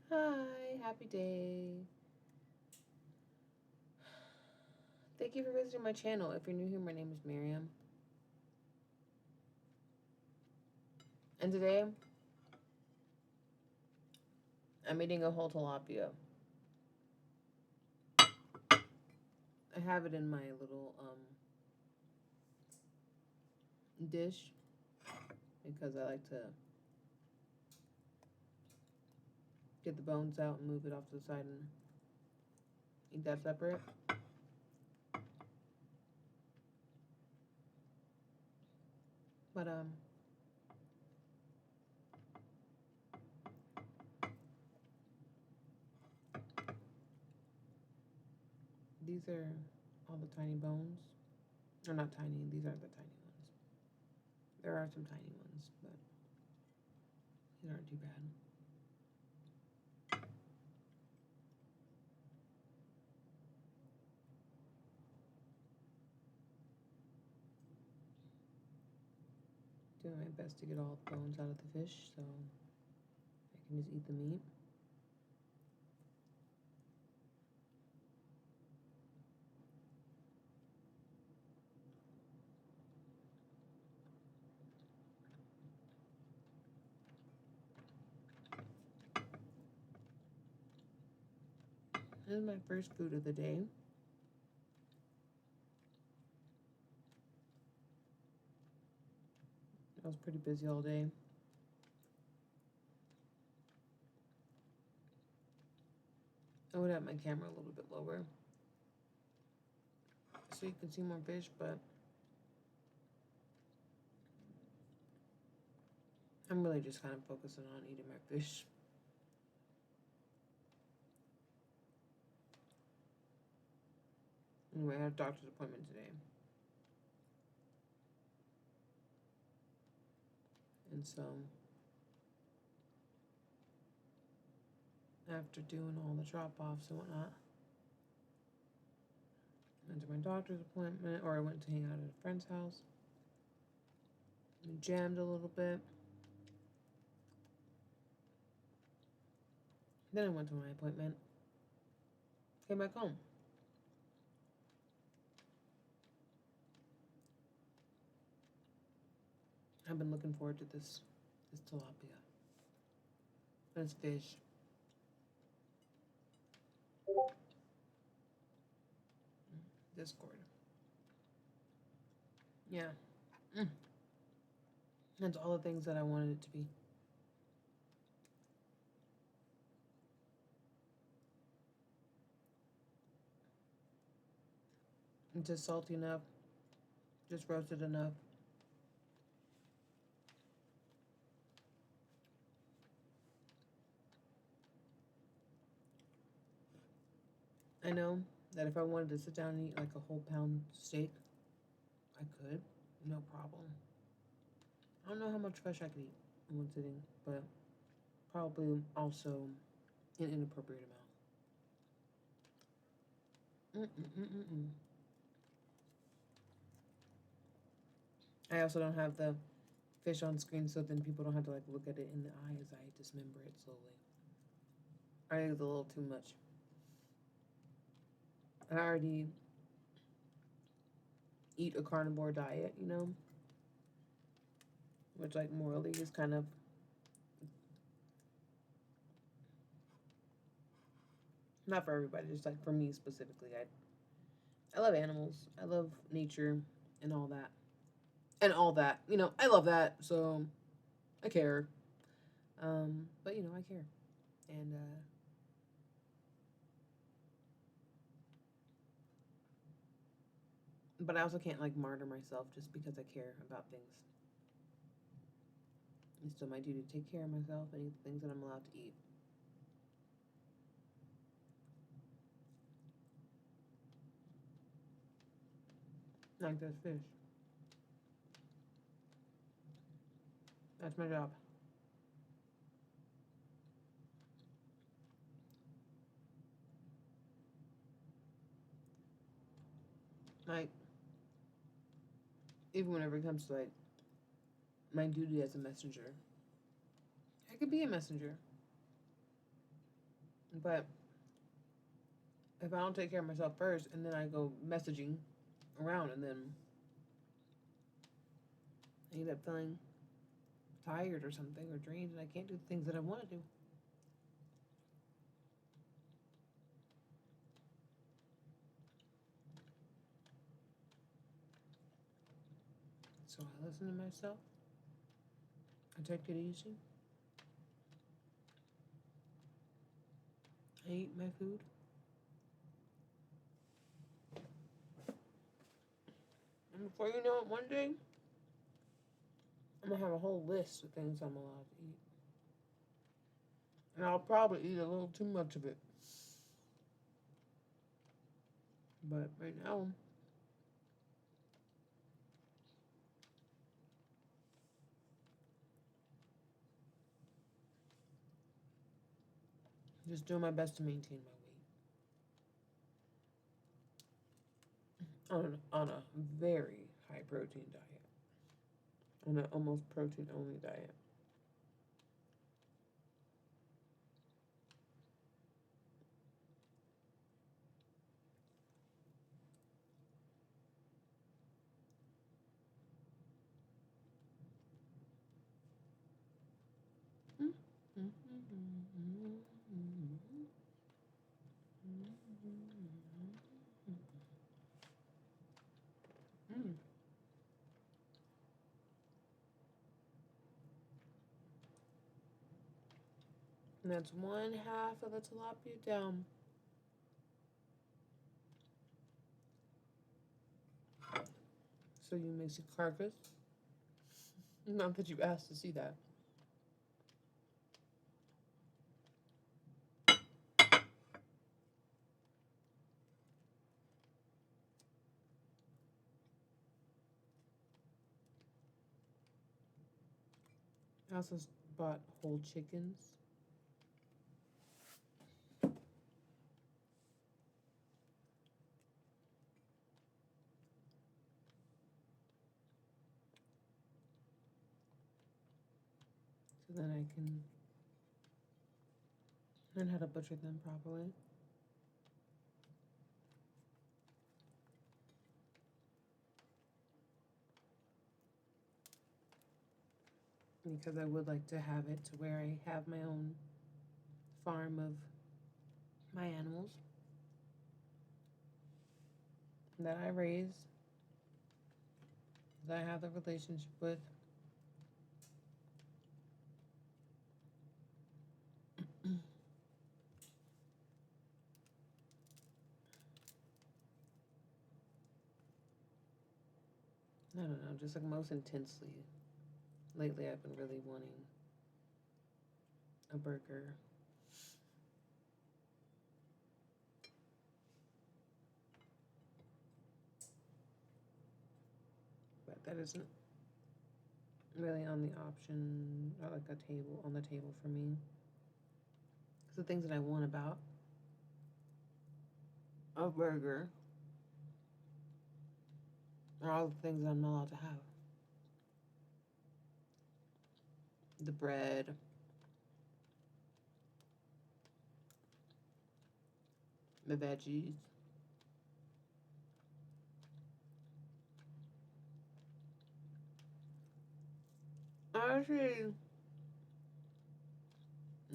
Hi, happy day. Thank you for visiting my channel. If you're new here, my name is Miriam. And today, I'm eating a whole tilapia. I have it in my little dish because I like to get the bones out and move it off to the side and eat that separate. But these are all the tiny bones. They're not tiny, these aren't the tiny ones. There are some tiny ones, but these aren't too bad. Doing my best to get all the bones out of the fish so I can just eat the meat. This is my first food of the day. I was pretty busy all day. I would have my camera a little bit lower so you can see more fish, but I'm really just kind of focusing on eating my fish. Anyway, I have a doctor's appointment today. And so, after doing all the drop-offs and whatnot, I went to my doctor's appointment, or I went to hang out at a friend's house. We jammed a little bit. Then I went to my appointment. Came back home. I've been looking forward to this tilapia. This fish. Discord. Yeah. Mm. That's all the things that I wanted it to be. It's just salty enough. Just roasted enough. I know that if I wanted to sit down and eat like a whole pound steak, I could. No problem. I don't know how much fish I could eat in one sitting, but probably also an inappropriate amount. Mm-mm-mm-mm-mm. I also don't have the fish on screen, so then people don't have to like look at it in the eye as I dismember it slowly. I think it's a little too much. I already eat a carnivore diet, you know, which like morally is kind of not for everybody, just like for me specifically. I love animals. I love nature and all that. And all that. You know, I love that, so I care. But you know, I care. And but I also can't like martyr myself just because I care about things. It's still my duty to take care of myself and eat the things that I'm allowed to eat. Like this fish. That's my job. Like, even whenever it comes to like my duty as a messenger, I could be a messenger. But if I don't take care of myself first and then I go messaging around and then I end up feeling tired or something or drained and I can't do the things that I want to do. So I listen to myself. I take it easy. I eat my food. And before you know it, one day, I'm going to have a whole list of things I'm allowed to eat. And I'll probably eat a little too much of it. But right now, I'm just doing my best to maintain my weight on a very high protein diet, on an almost protein only diet. And that's one half of the tilapia down. So you may see carcass. Not that you asked to see that. I also bought whole chickens. So then I can learn how to butcher them properly. Because I would like to have it to where I have my own farm of my animals that I raise, that I have the relationship with. I don't know, just like most intensely. Lately, I've been really wanting a burger. But that isn't really on the option or like on the table for me. Because the things that I want about a burger are all the things that I'm not allowed to have. The bread, the veggies. Actually,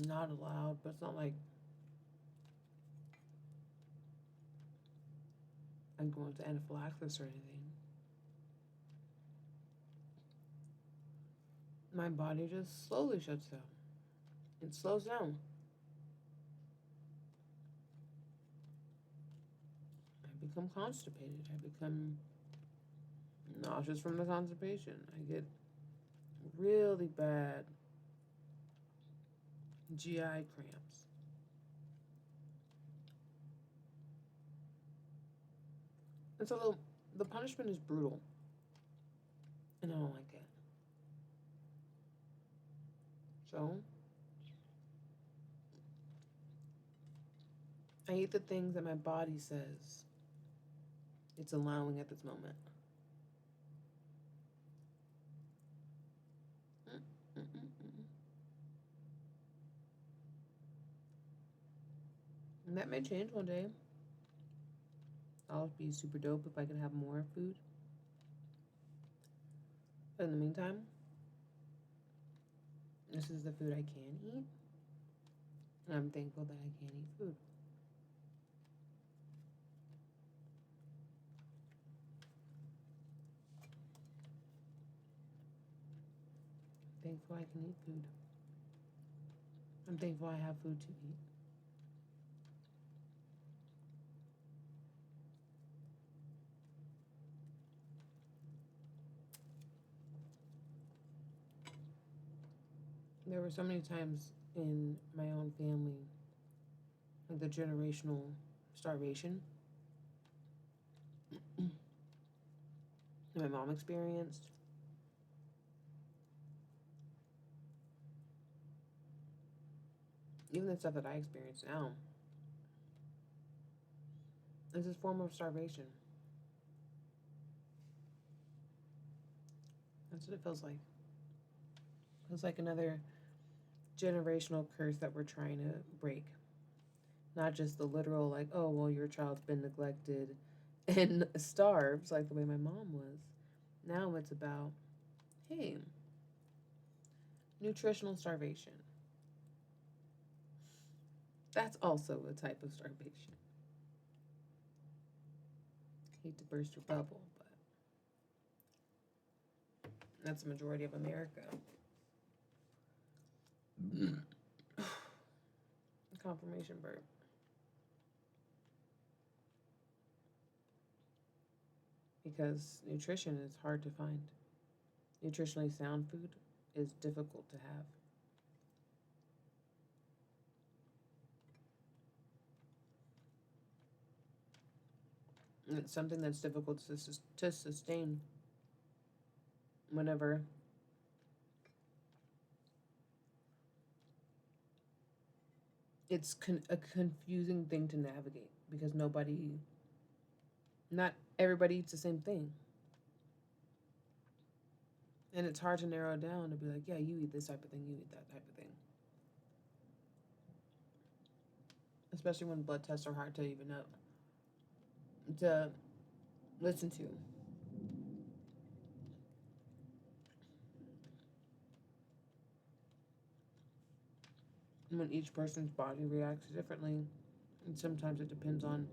not allowed, but it's not like I'm going to anaphylaxis or anything. My body just slowly shuts down. It slows down. I become constipated. I become nauseous from the constipation. I get really bad GI cramps. And so the punishment is brutal. And I don't like it. So I eat the things that my body says it's allowing at this moment. And that may change one day. I'll be super dope if I can have more food. But in the meantime, this is the food I can eat. And I'm thankful that I can eat food. Thankful I can eat food. I'm thankful I have food to eat. There were so many times in my own family, like the generational starvation my mom experienced. Even the stuff that I experience now is this form of starvation. That's what it feels like. It feels like another generational curse that we're trying to break. Not just the literal, like, oh, well, your child's been neglected and starves, like the way my mom was. Now it's about, hey, nutritional starvation. That's also a type of starvation. Hate to burst your bubble, but that's the majority of America. Confirmation burp. Because nutrition is hard to find. Nutritionally sound food is difficult to have. And it's something that's difficult to sustain whenever it's a confusing thing to navigate because not everybody eats the same thing. And it's hard to narrow down to be like, yeah, you eat this type of thing, you eat that type of thing. Especially when blood tests are hard to even know, to listen to. When each person's body reacts differently, and sometimes it depends on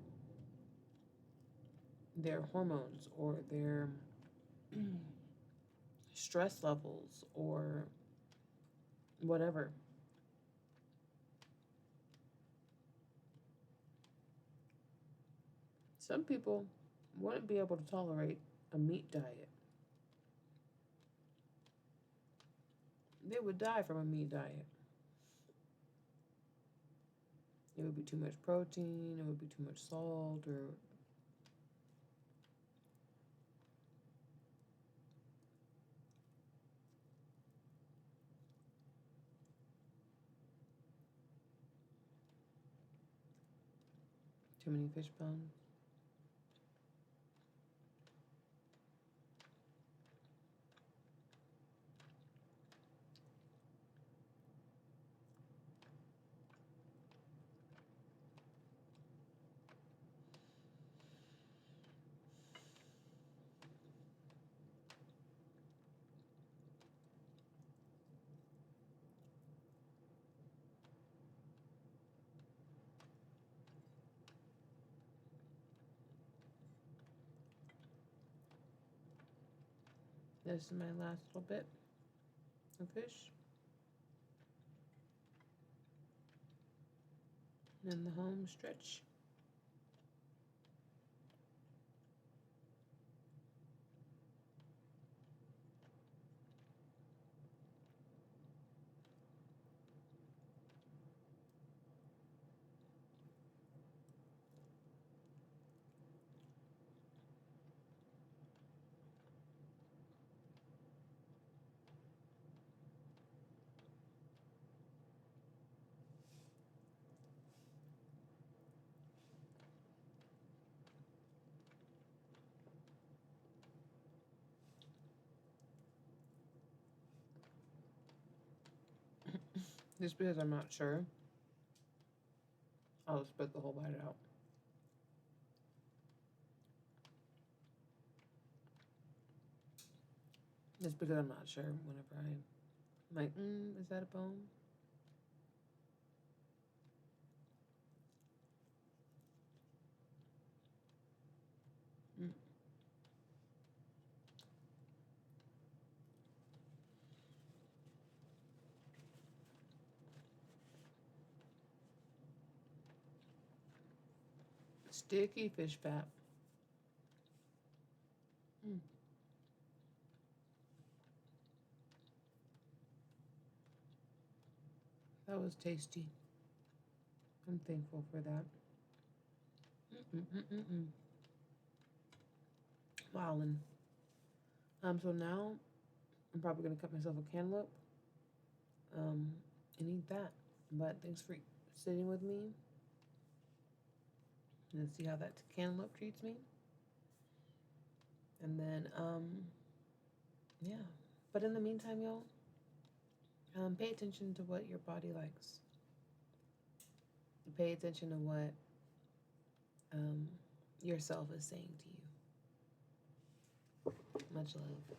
their hormones or their stress levels or whatever. Some people wouldn't be able to tolerate a meat diet. They would die from a meat diet. It would be too much protein, it would be too much salt, or too many fish bones. This is my last little bit of fish. And then the home stretch. Just because I'm not sure, I'll spit the whole bite out. Just because I'm not sure whenever I'm like, is that a bone? Mm. Sticky fish fat. Mm. That was tasty. I'm thankful for that. Mm-mm-mm-mm-mm. Wow. And so now I'm probably gonna cut myself a cantaloupe, um, and eat that. But thanks for sitting with me and see how that cantaloupe treats me. And then, yeah. But in the meantime, y'all, pay attention to what your body likes. Pay attention to what yourself is saying to you. Much love.